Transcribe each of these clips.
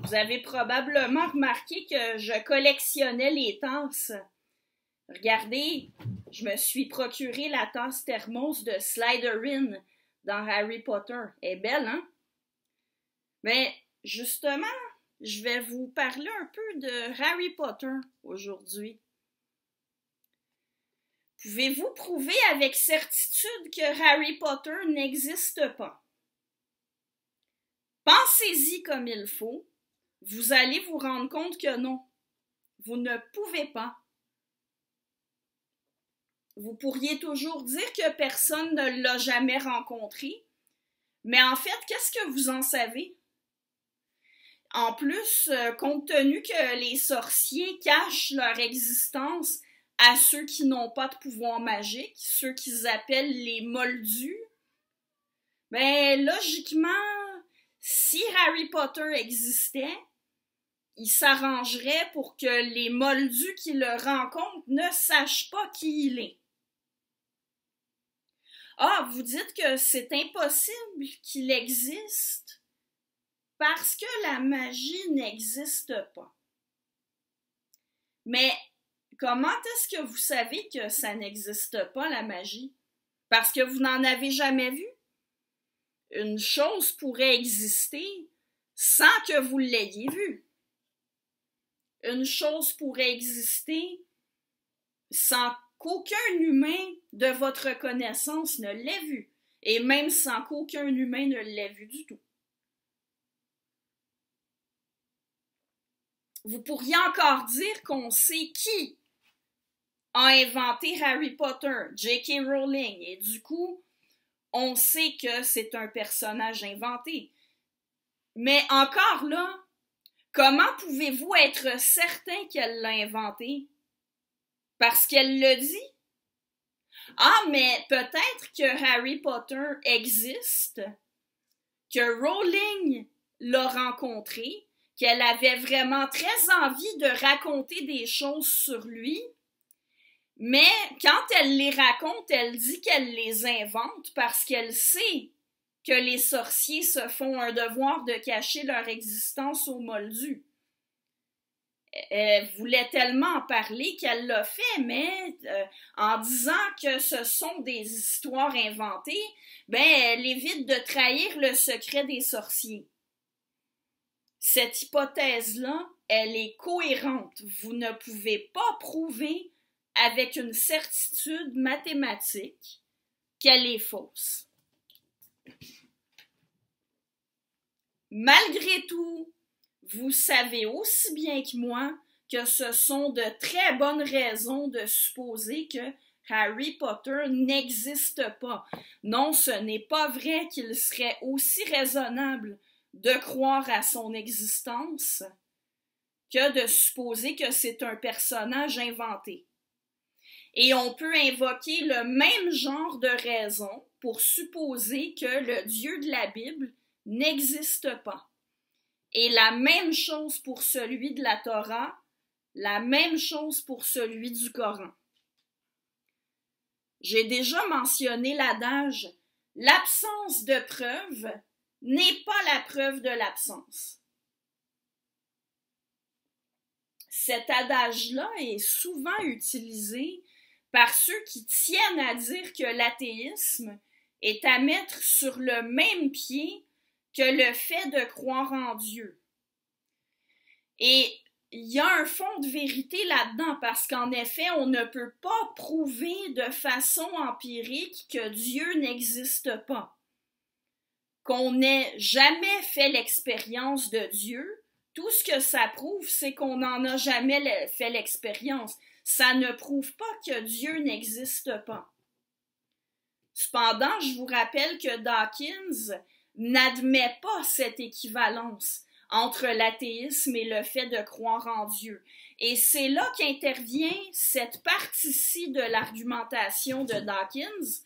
Vous avez probablement remarqué que je collectionnais les tasses. Regardez, je me suis procuré la tasse thermos de Slytherin dans Harry Potter. Elle est belle, hein? Mais justement, je vais vous parler un peu de Harry Potter aujourd'hui. Pouvez-vous prouver avec certitude que Harry Potter n'existe pas? Pensez-y comme il faut. Vous allez vous rendre compte que non. Vous ne pouvez pas. Vous pourriez toujours dire que personne ne l'a jamais rencontré, mais en fait, qu'est-ce que vous en savez? En plus, compte tenu que les sorciers cachent leur existence à ceux qui n'ont pas de pouvoir magique, ceux qu'ils appellent les moldus, ben logiquement, si Harry Potter existait, il s'arrangerait pour que les moldus qui le rencontrent ne sachent pas qui il est. Ah, vous dites que c'est impossible qu'il existe parce que la magie n'existe pas. Mais comment est-ce que vous savez que ça n'existe pas, la magie? Parce que vous n'en avez jamais vu? Une chose pourrait exister sans que vous l'ayez vue. Une chose pourrait exister sans qu'aucun humain de votre connaissance ne l'ait vue, et même sans qu'aucun humain ne l'ait vue du tout. Vous pourriez encore dire qu'on sait qui a inventé Harry Potter, J.K. Rowling, et du coup, on sait que c'est un personnage inventé. Mais encore là, comment pouvez-vous être certain qu'elle l'a inventé? Parce qu'elle le dit? Ah, mais peut-être que Harry Potter existe, que Rowling l'a rencontré, qu'elle avait vraiment très envie de raconter des choses sur lui, mais quand elle les raconte, elle dit qu'elle les invente parce qu'elle sait que les sorciers se font un devoir de cacher leur existence aux moldus. Elle voulait tellement en parler qu'elle l'a fait, mais en disant que ce sont des histoires inventées, ben elle évite de trahir le secret des sorciers. Cette hypothèse-là, elle est cohérente. Vous ne pouvez pas prouver avec une certitude mathématique qu'elle est fausse. Malgré tout, vous savez aussi bien que moi que ce sont de très bonnes raisons de supposer que Harry Potter n'existe pas. Non, ce n'est pas vrai qu'il serait aussi raisonnable de croire à son existence que de supposer que c'est un personnage inventé. Et on peut invoquer le même genre de raison pour supposer que le Dieu de la Bible n'existe pas. Et la même chose pour celui de la Torah, la même chose pour celui du Coran. J'ai déjà mentionné l'adage « l'absence de preuve n'est pas la preuve de l'absence ». Cet adage-là est souvent utilisé par ceux qui tiennent à dire que l'athéisme est à mettre sur le même pied que le fait de croire en Dieu. Et il y a un fond de vérité là-dedans, parce qu'en effet, on ne peut pas prouver de façon empirique que Dieu n'existe pas. Qu'on n'ait jamais fait l'expérience de Dieu, tout ce que ça prouve, c'est qu'on n'en a jamais fait l'expérience. Ça ne prouve pas que Dieu n'existe pas. Cependant, je vous rappelle que Dawkins n'admet pas cette équivalence entre l'athéisme et le fait de croire en Dieu. Et c'est là qu'intervient cette partie-ci de l'argumentation de Dawkins.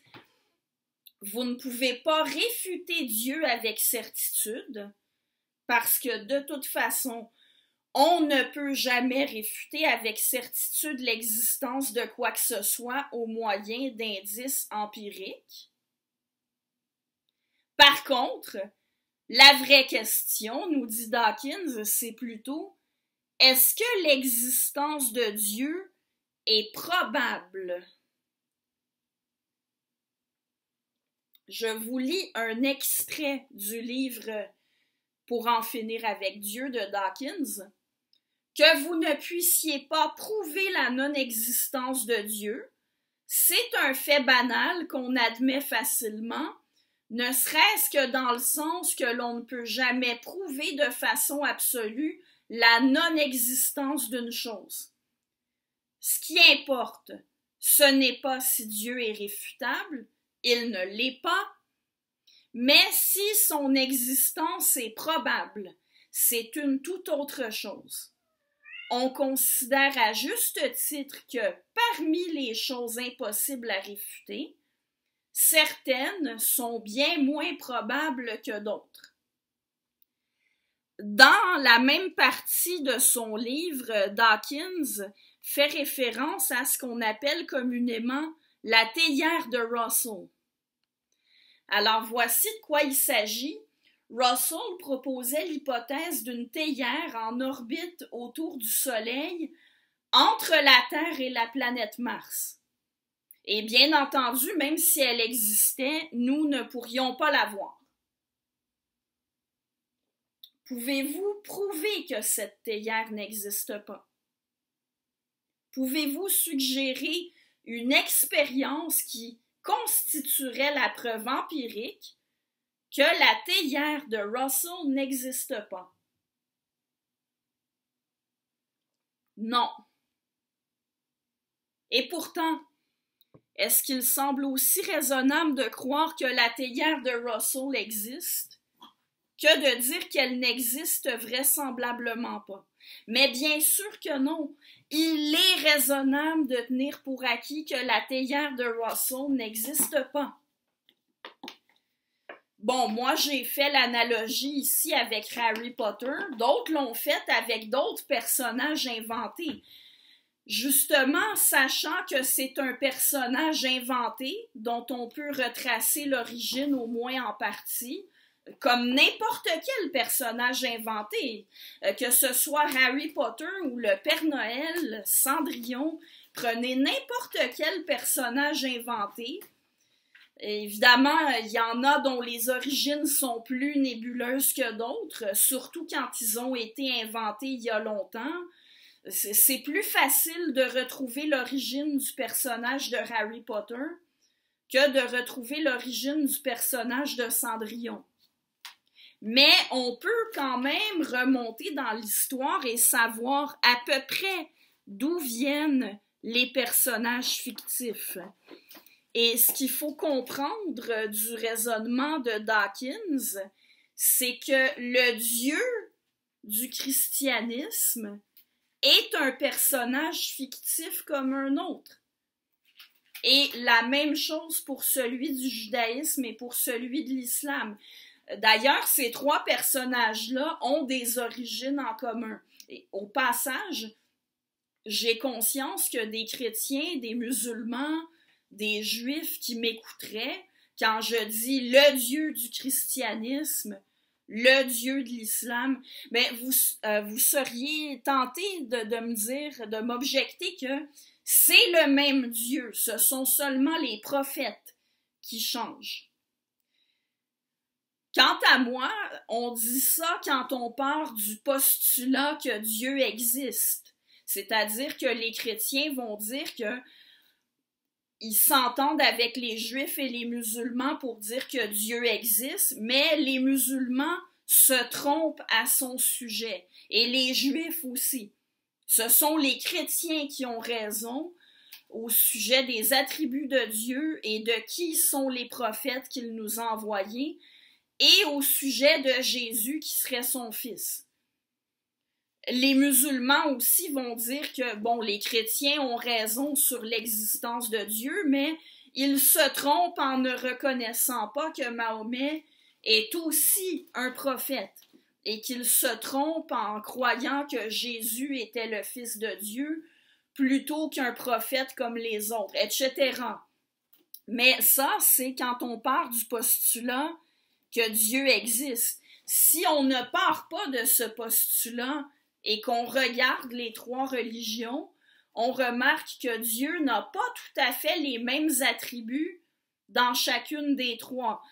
Vous ne pouvez pas réfuter Dieu avec certitude, parce que de toute façon, on ne peut jamais réfuter avec certitude l'existence de quoi que ce soit au moyen d'indices empiriques. Par contre, La vraie question, nous dit Dawkins, c'est plutôt, est-ce que l'existence de Dieu est probable? Je vous lis un extrait du livre Pour en finir avec Dieu de Dawkins. Que vous ne puissiez pas prouver la non-existence de Dieu, c'est un fait banal qu'on admet facilement, ne serait-ce que dans le sens que l'on ne peut jamais prouver de façon absolue la non-existence d'une chose. Ce qui importe, ce n'est pas si Dieu est réfutable, il ne l'est pas, mais si son existence est probable, c'est une toute autre chose. On considère à juste titre que parmi les choses impossibles à réfuter, certaines sont bien moins probables que d'autres. Dans la même partie de son livre, Dawkins fait référence à ce qu'on appelle communément la théière de Russell. Alors voici de quoi il s'agit. Russell proposait l'hypothèse d'une théière en orbite autour du Soleil entre la Terre et la planète Mars. Et bien entendu, même si elle existait, nous ne pourrions pas la voir. Pouvez-vous prouver que cette théière n'existe pas? Pouvez-vous suggérer une expérience qui constituerait la preuve empirique que la théière de Russell n'existe pas? Non. Et pourtant, est-ce qu'il semble aussi raisonnable de croire que la théière de Russell existe que de dire qu'elle n'existe vraisemblablement pas? Mais bien sûr que non. Il est raisonnable de tenir pour acquis que la théière de Russell n'existe pas. Bon, moi j'ai fait l'analogie ici avec Harry Potter, d'autres l'ont fait avec d'autres personnages inventés. Justement, sachant que c'est un personnage inventé dont on peut retracer l'origine au moins en partie, comme n'importe quel personnage inventé, que ce soit Harry Potter ou le Père Noël, Cendrillon, prenez n'importe quel personnage inventé. Évidemment, il y en a dont les origines sont plus nébuleuses que d'autres, surtout quand ils ont été inventés il y a longtemps. C'est plus facile de retrouver l'origine du personnage de Harry Potter que de retrouver l'origine du personnage de Cendrillon. Mais on peut quand même remonter dans l'histoire et savoir à peu près d'où viennent les personnages fictifs. Et ce qu'il faut comprendre du raisonnement de Dawkins, c'est que le Dieu du christianisme est un personnage fictif comme un autre. Et la même chose pour celui du judaïsme et pour celui de l'islam. D'ailleurs, ces trois personnages-là ont des origines en commun. Et au passage, j'ai conscience que des chrétiens, des musulmans, des juifs qui m'écouteraient, quand je dis le Dieu du christianisme, le Dieu de l'islam, mais vous seriez tenté de me dire, de m'objecter que c'est le même Dieu, ce sont seulement les prophètes qui changent. Quant à moi, on dit ça quand on part du postulat que Dieu existe, c'est-à-dire que les chrétiens vont dire que ils s'entendent avec les juifs et les musulmans pour dire que Dieu existe, mais les musulmans se trompent à son sujet, et les juifs aussi. Ce sont les chrétiens qui ont raison au sujet des attributs de Dieu et de qui sont les prophètes qu'il nous a envoyés, et au sujet de Jésus qui serait son fils. Les musulmans aussi vont dire que, bon, les chrétiens ont raison sur l'existence de Dieu, mais ils se trompent en ne reconnaissant pas que Mahomet est aussi un prophète et qu'ils se trompent en croyant que Jésus était le Fils de Dieu plutôt qu'un prophète comme les autres, etc. Mais ça, c'est quand on part du postulat que Dieu existe. Si on ne part pas de ce postulat et qu'on regarde les trois religions, on remarque que Dieu n'a pas tout à fait les mêmes attributs dans chacune des trois.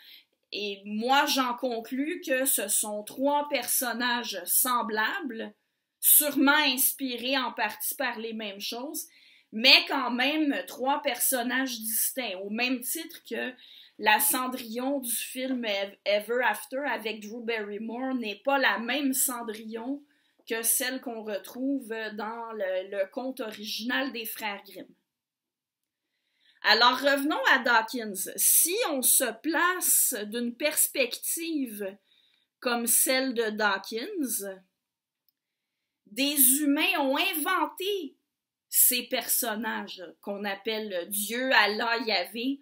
Et moi, j'en conclus que ce sont trois personnages semblables, sûrement inspirés en partie par les mêmes choses, mais quand même trois personnages distincts, au même titre que la Cendrillon du film Ever After avec Drew Barrymore n'est pas la même Cendrillon que celle qu'on retrouve dans le conte original des frères Grimm. Alors revenons à Dawkins. Si on se place d'une perspective comme celle de Dawkins, des humains ont inventé ces personnages qu'on appelle Dieu, Allah, Yahvé.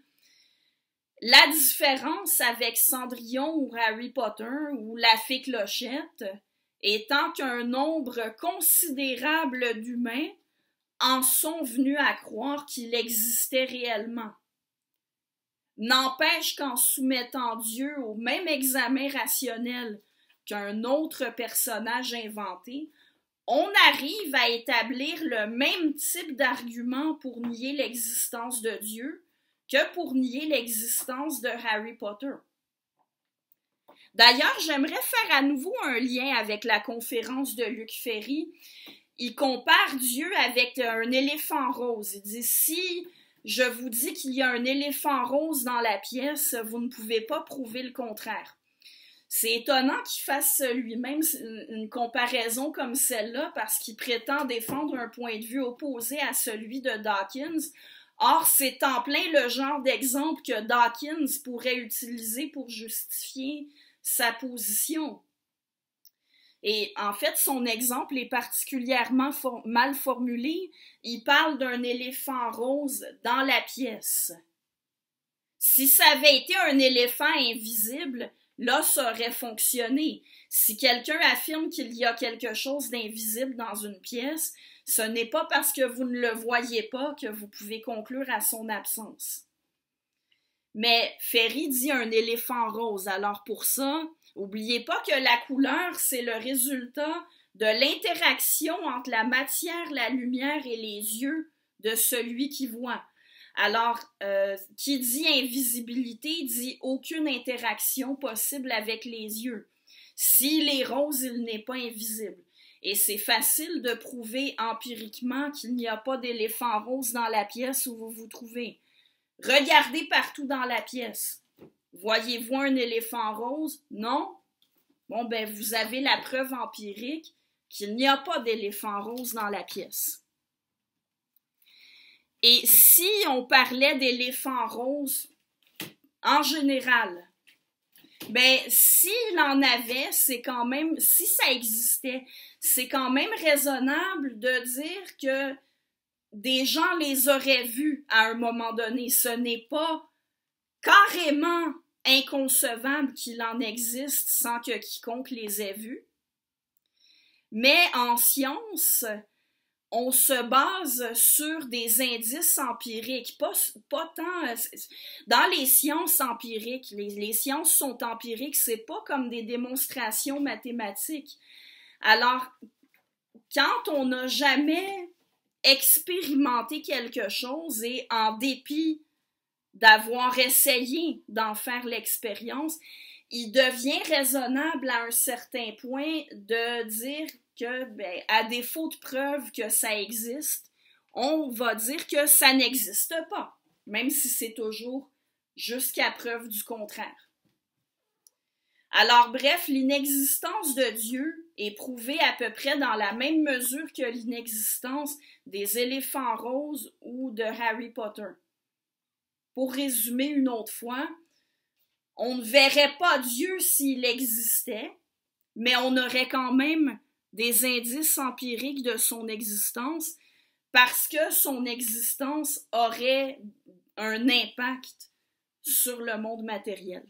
La différence avec Cendrillon ou Harry Potter ou la fée Clochette étant qu'un nombre considérable d'humains en sont venus à croire qu'il existait réellement. N'empêche qu'en soumettant Dieu au même examen rationnel qu'un autre personnage inventé, on arrive à établir le même type d'argument pour nier l'existence de Dieu que pour nier l'existence de Harry Potter. D'ailleurs, j'aimerais faire à nouveau un lien avec la conférence de Luc Ferry. Il compare Dieu avec un éléphant rose. Il dit, si je vous dis qu'il y a un éléphant rose dans la pièce, vous ne pouvez pas prouver le contraire. C'est étonnant qu'il fasse lui-même une comparaison comme celle-là parce qu'il prétend défendre un point de vue opposé à celui de Dawkins. Or, c'est en plein le genre d'exemple que Dawkins pourrait utiliser pour justifier sa position. Et en fait, son exemple est particulièrement mal formulé. Il parle d'un éléphant rose dans la pièce. Si ça avait été un éléphant invisible, là, ça aurait fonctionné. Si quelqu'un affirme qu'il y a quelque chose d'invisible dans une pièce, ce n'est pas parce que vous ne le voyez pas que vous pouvez conclure à son absence. Mais Ferry dit un éléphant rose. Alors pour ça, n'oubliez pas que la couleur, c'est le résultat de l'interaction entre la matière, la lumière et les yeux de celui qui voit. Alors, qui dit invisibilité dit aucune interaction possible avec les yeux. S'il est rose, il n'est pas invisible. Et c'est facile de prouver empiriquement qu'il n'y a pas d'éléphant rose dans la pièce où vous vous trouvez. Regardez partout dans la pièce. Voyez-vous un éléphant rose? Non? Bon, ben, vous avez la preuve empirique qu'il n'y a pas d'éléphant rose dans la pièce. Et si on parlait d'éléphant rose, en général, ben, s'il en avait, c'est quand même, si ça existait, c'est quand même raisonnable de dire que des gens les auraient vus à un moment donné. Ce n'est pas carrément inconcevable qu'il en existe sans que quiconque les ait vus. Mais en science, on se base sur des indices empiriques, pas tant... Dans les sciences empiriques, les sciences sont empiriques, c'est pas comme des démonstrations mathématiques. Alors, quand on n'a jamais expérimenté quelque chose et en dépit d'avoir essayé d'en faire l'expérience, il devient raisonnable à un certain point de dire que, ben, à défaut de preuve que ça existe, on va dire que ça n'existe pas, même si c'est toujours jusqu'à preuve du contraire. Alors, bref, l'inexistence de Dieu est prouvée à peu près dans la même mesure que l'inexistence des éléphants roses ou de Harry Potter. Pour résumer une autre fois, on ne verrait pas Dieu s'il existait, mais on aurait quand même des indices empiriques de son existence parce que son existence aurait un impact sur le monde matériel.